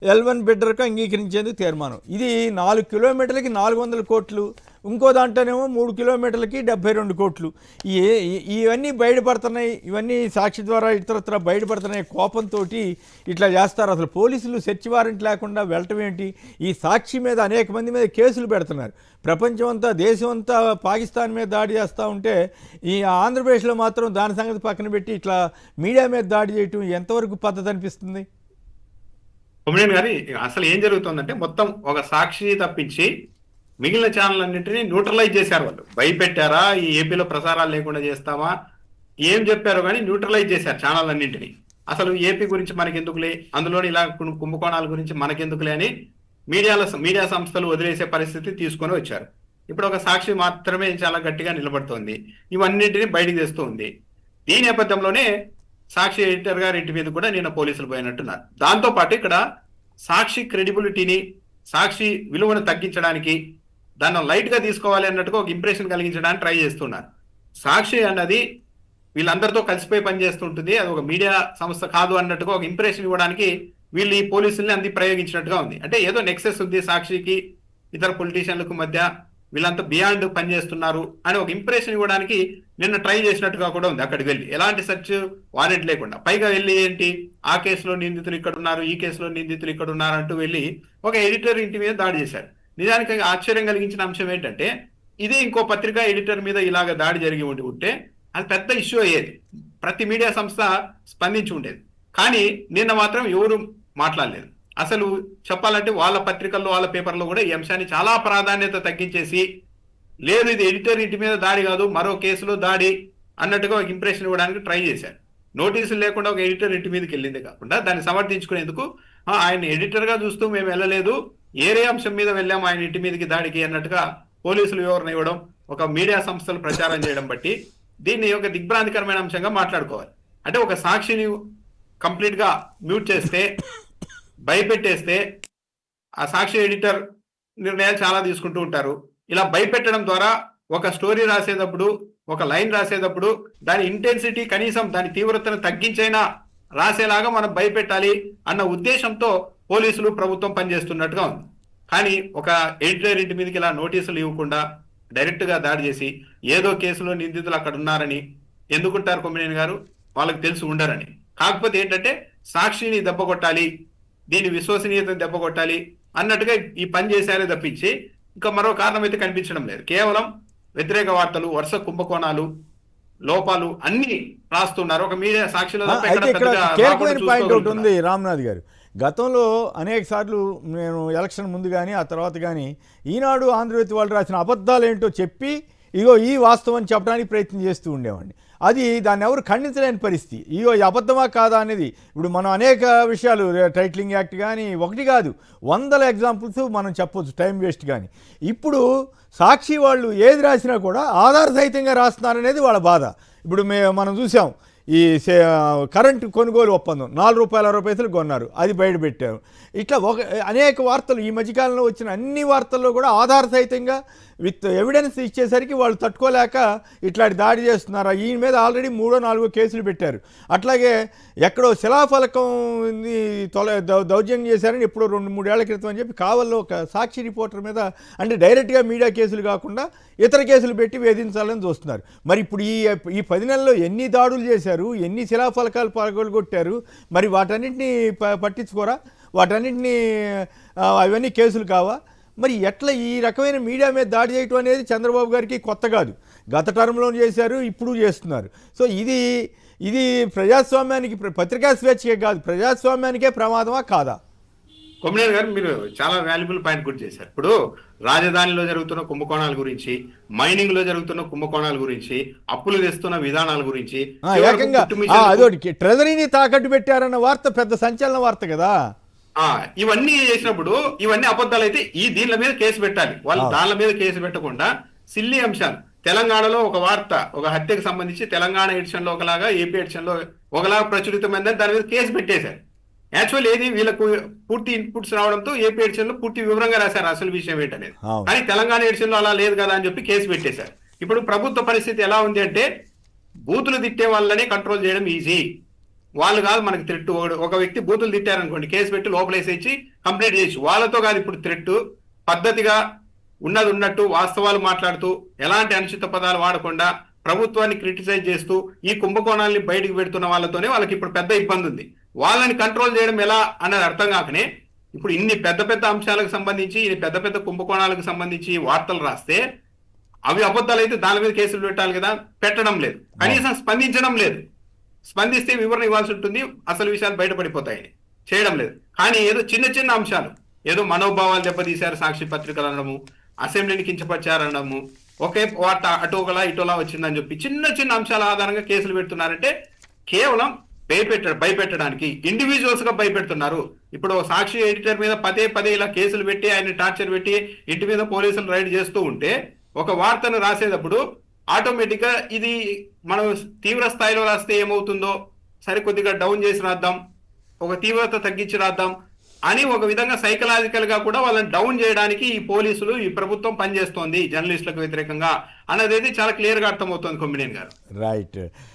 L1 బిడ్డర్కు అంగీకరించేందుకు తీర్మానం. ఇది 4 కిలోమీటర్లకి 400 కోట్లు, ఇంకో దాంట్లోనేమో 3 కిలోమీటర్లకి 72 కోట్లు. ఇవన్నీ బయటపడుతున్నాయి, ఇవన్నీ సాక్షి ద్వారా ఇతరత్ర బయటపడుతున్నాయి. కోపంతో ఇట్లా చేస్తారు. అసలు పోలీసులు సెర్చ్ వారెంట్ లేకుండా వెళ్ళటం ఏంటి? ఈ సాక్షి మీద అనేక మంది మీద కేసులు పెడుతున్నారు. ప్రపంచం అంతా, దేశం అంతా పాకిస్తాన్ మీద దాడి చేస్తూ ఉంటే ఈ ఆంధ్రప్రదేశ్లో మాత్రం దాని సంగతి పక్కన పెట్టి ఇట్లా మీడియా మీద దాడి చేయటం ఎంతవరకు పద్ధతి అనిపిస్తుంది? కొమ్మినేని గారి అసలు ఏం జరుగుతుందంటే మొత్తం ఒక సాక్షి తప్పించి మిగిలిన ఛానల్ అన్నింటినీ న్యూట్రలైజ్ చేశారు. వాళ్ళు భయపెట్టారా, ఈ ఏపీలో ప్రసారాలు లేకుండా చేస్తామా, ఏం చెప్పారో కానీ న్యూట్రలైజ్ చేశారు ఛానల్ అన్నింటినీ. అసలు ఏపీ గురించి మనకెందుకులే, అందులోని ఇలా కుంభకోణాల గురించి మనకెందుకులే అని మీడియా సంస్థలు వదిలేసే పరిస్థితి తీసుకొని వచ్చారు. ఇప్పుడు ఒక సాక్షి మాత్రమే చాలా గట్టిగా నిలబడుతోంది, ఇవన్నింటినీ బయటికి తెస్తుంది. ఈ నేపథ్యంలోనే సాక్షి ఎడిటర్ గారి ఇంటి మీద కూడా నిన్న పోలీసులు పోయినట్టున్నారు. దాంతో పాటు ఇక్కడ సాక్షి క్రెడిబిలిటీని, సాక్షి విలువను తగ్గించడానికి, దాన్ని లైట్ గా తీసుకోవాలి అన్నట్టుగా ఒక ఇంప్రెషన్ కలిగించడానికి ట్రై చేస్తున్నారు. సాక్షి అన్నది వీళ్ళందరితో కలిసిపోయి పనిచేస్తుంటుంది, అది ఒక మీడియా సంస్థ కాదు అన్నట్టుగా ఒక ఇంప్రెషన్ ఇవ్వడానికి వీళ్ళు ఈ పోలీసుల్ని అంది ప్రయోగించినట్టుగా ఉంది. అంటే ఏదో నెక్సెస్ ఉంది సాక్షికి ఇతర పొలిటీషియన్లకు మధ్య, వీళ్ళంతా బియాండ్ పనిచేస్తున్నారు అని ఒక ఇంప్రెషన్ ఇవ్వడానికి నిన్న ట్రై చేసినట్టుగా కూడా ఉంది. అక్కడికి వెళ్ళి ఎలాంటి సెర్చ్ వారెంట్ లేకుండా, పైగా వెళ్ళి ఏంటి, ఆ కేసులో నిందితులు ఇక్కడ ఉన్నారు, ఈ కేసులో నిందితులు ఇక్కడ ఉన్నారు అంటూ వెళ్ళి ఒక ఎడిటర్ ఇంటి మీద దాడి చేశారు. నిజానికి ఆశ్చర్యం కలిగించిన అంశం ఏంటంటే, ఇదే ఇంకో పత్రికా ఎడిటర్ మీద ఇలాగ దాడి జరిగి ఉంటే అది పెద్ద ఇష్యూ అయ్యేది, ప్రతి మీడియా సంస్థ స్పందించి ఉండేది. కానీ నిన్న మాత్రం ఎవరు మాట్లాడలేదు. అసలు చెప్పాలంటే వాళ్ళ పత్రికల్లో, వాళ్ళ పేపర్లో కూడా ఈ అంశాన్ని చాలా ప్రాధాన్యత తగ్గించేసి, లేదు ఇది ఎడిటర్ ఇంటి మీద దాడి కాదు, మరో కేసులో దాడి అన్నట్టుగా ఒక ఇంప్రెషన్ ఇవ్వడానికి ట్రై చేశారు. నోటీసులు లేకుండా ఒక ఎడిటర్ ఇంటి మీదకి వెళ్ళింది కాకుండా దాన్ని సమర్థించుకునేందుకు ఆయన ఎడిటర్ గా చూస్తూ మేము వెళ్ళలేదు, ఏరే అంశం మీద వెళ్ళాము ఆయన ఇంటి మీదకి దాడికి అన్నట్టుగా పోలీసులు వివరణ ఇవ్వడం, ఒక మీడియా సంస్థలు ప్రచారం చేయడం బట్టి దీన్ని ఒక దిగ్భ్రాంతికరమైన అంశంగా మాట్లాడుకోవాలి. అంటే ఒక సాక్షిని కంప్లీట్ గా మ్యూట్ చేస్తే, భయపెట్టేస్తే, ఆ సాక్షి ఎడిటర్ నిర్ణయాలు చాలా తీసుకుంటూ ఉంటారు. ఇలా భయపెట్టడం ద్వారా ఒక స్టోరీ రాసేటప్పుడు, ఒక లైన్ రాసేటప్పుడు దాని ఇంటెన్సిటీ, కనీసం దాని తీవ్రతను తగ్గించైనా రాసేలాగా మనం భయపెట్టాలి అన్న ఉద్దేశంతో పోలీసులు, ప్రభుత్వం పనిచేస్తున్నట్టుగా ఉంది. కానీ ఒక ఎడిటర్ ఇంటి మీదకి ఇలా నోటీసులు ఇవ్వకుండా డైరెక్ట్ గా దాడి చేసి, ఏదో కేసులో నిందితులు అక్కడ ఉన్నారని ఎందుకుంటారు కొమ్మినేని గారు? వాళ్ళకి తెలిసి ఉండరని. కాకపోతే ఏంటంటే సాక్షిని దెబ్బ కొట్టాలి, దీని విశ్వసనీయతను దెబ్బ కొట్టాలి అన్నట్టుగా ఈ పని చేశారే తప్పించి ఇంకా మరో కారణం అయితే కనిపించడం లేదు. కేవలం వ్యతిరేక వార్తలు, వరుస కుంభకోణాలు, లోపాలు అన్ని రాస్తున్నారు. ఒక మీడియా సాక్షిలో పాయింట్ ఒకటి ఉంది రామ్నాథ్ గారు. గతంలో అనేక సార్లు నేను ఎలక్షన్ ముందు కానీ ఆ తర్వాత కానీ ఈనాడు, ఆంధ్రజ్యోతి వాళ్ళు రాసిన అబద్ధాలు ఏంటో చెప్పి ఇగో ఈ వాస్తవం చెప్పడానికి ప్రయత్నం చేస్తూ ఉండేవాడిని. అది దాన్ని ఎవరు ఖండించలేని పరిస్థితి. ఇగో ఈ అబద్ధమా కాదా అనేది ఇప్పుడు మనం అనేక విషయాలు, టైటిలింగ్ యాక్ట్ కానీ ఒకటి కాదు 100 ఎగ్జాంపుల్స్ మనం చెప్పొచ్చు, టైం వేస్ట్. కానీ ఇప్పుడు సాక్షి వాళ్ళు ఏది రాసినా కూడా ఆధారసహితంగా రాస్తున్నారనేది వాళ్ళ బాధ. ఇప్పుడు మనం చూసాం, ఈ కరెంటు కొనుగోలు ఒప్పందం 4 రూపాయల 60 పైసలు కొన్నారు, అది బయటపెట్టారు. ఇట్లా అనేక వార్తలు, ఈ మధ్యకాలంలో వచ్చిన అన్ని వార్తల్లో కూడా ఆధారసహితంగా విత్ ఎవిడెన్స్ ఇచ్చేసరికి వాళ్ళు తట్టుకోలేక ఇట్లాంటి దాడి చేస్తున్నారు. ఈయన మీద ఆల్రెడీ 3-4 కేసులు పెట్టారు. అట్లాగే ఎక్కడో శిలాఫలకం దౌర్జన్యం చేశారని ఎప్పుడో 2-3 ఏళ్ల క్రితం అని చెప్పి కావల్లో ఒక సాక్షి రిపోర్టర్ మీద, అంటే డైరెక్ట్గా మీడియా కేసులు కాకుండా ఇతర కేసులు పెట్టి వేధించాలని చూస్తున్నారు. మరి ఇప్పుడు ఈ 10 నెలల్లో ఎన్ని దాడులు చేశారు, ఎన్ని శిలాఫలకాలు పగలగొట్టారు, మరి వాటన్నింటినీ పట్టించుకోరా? వాటన్నింటినీ అవన్నీ కేసులు కావా? మరి ఎట్లా ఈ రకమైన మీడియా మీద దాడి చేయటం అనేది చంద్రబాబు గారికి కొత్త కాదు, గత టర్మ్లో చేశారు, ఇప్పుడు చేస్తున్నారు. సో ఇది ప్రజాస్వామ్యానికి, పత్రికా స్వేచ్ఛకే కాదు, ప్రజాస్వామ్యానికే ప్రమాదమా కాదా? కొమ్మినేని గారు మీరు చాలా వాల్యుబుల్ పాయింట్ గుర్తు చేశారు. ఇప్పుడు రాజధానిలో జరుగుతున్న కుంభకోణాల గురించి, మైనింగ్ లో జరుగుతున్న కుంభకోణాల గురించి, అప్పులు తెస్తున్న విధానాల గురించి, అదొకటి ట్రెజరీని తాకట్టు పెట్టారన్న వార్త పెద్ద సంచలన వార్త కదా. ఇవన్నీ చేసినప్పుడు ఇవన్నీ అబద్ధాలు అయితే ఈ దీనిల మీద కేసు పెట్టాలి. వాళ్ళు దానిల మీద కేసు పెట్టకుండా సిల్లీ అంశాలు, తెలంగాణలో ఒక వార్త, ఒక హత్యకు సంబంధించి తెలంగాణ ఎడిషన్ లో ఒకలాగా, ఏపీ ఎడిషన్ లో ఒకలాగా ప్రచురితమైందని దాని మీద కేసు పెట్టేశారు. యాక్చువల్ ఏది వీళ్ళకు పూర్తి ఇన్పుట్స్ రావడంతో ఏపీ ఎడిషన్ లో పూర్తి వివరంగా రాశారు అసలు విషయం ఏంటనేది. కానీ తెలంగాణ ఎడిషన్ లో అలా లేదు కదా అని చెప్పి కేసు పెట్టేశారు. ఇప్పుడు ప్రభుత్వ పరిస్థితి ఎలా ఉంది అంటే, బూతులు తిట్టే వాళ్ళని కంట్రోల్ చేయడం ఈజీ, వాళ్ళు కాదు మనకి థ్రెట్. ఒక వ్యక్తి బూతులు తిట్టారనుకోండి, కేసు పెట్టి లోపలేసేసి కంప్లైంట్ చేయొచ్చు. వాళ్ళతో కాదు ఇప్పుడు థ్రెట్. పద్ధతిగా ఉన్నది ఉన్నట్టు వాస్తవాలు మాట్లాడుతూ ఎలాంటి అనుచిత పదాలు వాడకుండా ప్రభుత్వాన్ని క్రిటిసైజ్ చేస్తూ ఈ కుంభకోణాలని బయటికి పెడుతున్న వాళ్ళతోనే వాళ్ళకి ఇప్పుడు పెద్ద ఇబ్బంది ఉంది. వాళ్ళని కంట్రోల్ చేయడం ఎలా అన్నది అర్థం కాకనే ఇప్పుడు ఇన్ని పెద్ద పెద్ద అంశాలకు సంబంధించి, ఇన్ని పెద్ద పెద్ద కుంభకోణాలకు సంబంధించి వార్తలు రాస్తే అవి అబద్ధాలు అయితే దాని మీద కేసులు పెట్టాలి కదా, పెట్టడం లేదు. కనీసం స్పందించడం లేదు. స్పందిస్తే వివరణ ఇవ్వాల్సి ఉంటుంది, అసలు విషయాలు బయటపడిపోతాయని చేయడం లేదు. కానీ ఏదో చిన్న చిన్న అంశాలు, ఏదో మనోభావాలు దెబ్బతీశారు సాక్షి పత్రికలు అనడము, అసెంబ్లీని కించపరిచారనడము, ఒకే వార్త అటోకలా ఇటోలా వచ్చిందని చెప్పి చిన్న చిన్న అంశాల ఆధారంగా కేసులు పెడుతున్నారంటే కేవలం భయపెట్టడానికి, ఇండివిజువల్స్ గా భయపెడుతున్నారు. ఇప్పుడు సాక్షి ఎడిటర్ మీద పదే పదే ఇలా కేసులు పెట్టి ఆయన టార్చర్ పెట్టి ఇంటి మీద పోలీసులు రైడ్ చేస్తూ ఉంటే ఒక వార్తను రాసేటప్పుడు ఆటోమేటిక్ గా ఇది మనం తీవ్ర స్థాయిలో రాస్తే ఏమవుతుందో సరికొద్దిగా డౌన్ చేసి రాద్దాం, ఒక తీవ్రత తగ్గించి రాద్దాం అని ఒక విధంగా సైకలాజికల్ గా కూడా వాళ్ళని డౌన్ చేయడానికి ఈ పోలీసులు, ఈ ప్రభుత్వం పనిచేస్తోంది జర్నలిస్టులకు వ్యతిరేకంగా అన్నది చాలా క్లియర్ గా అర్థమవుతోంది కొమ్మినేని గారు. రైట్.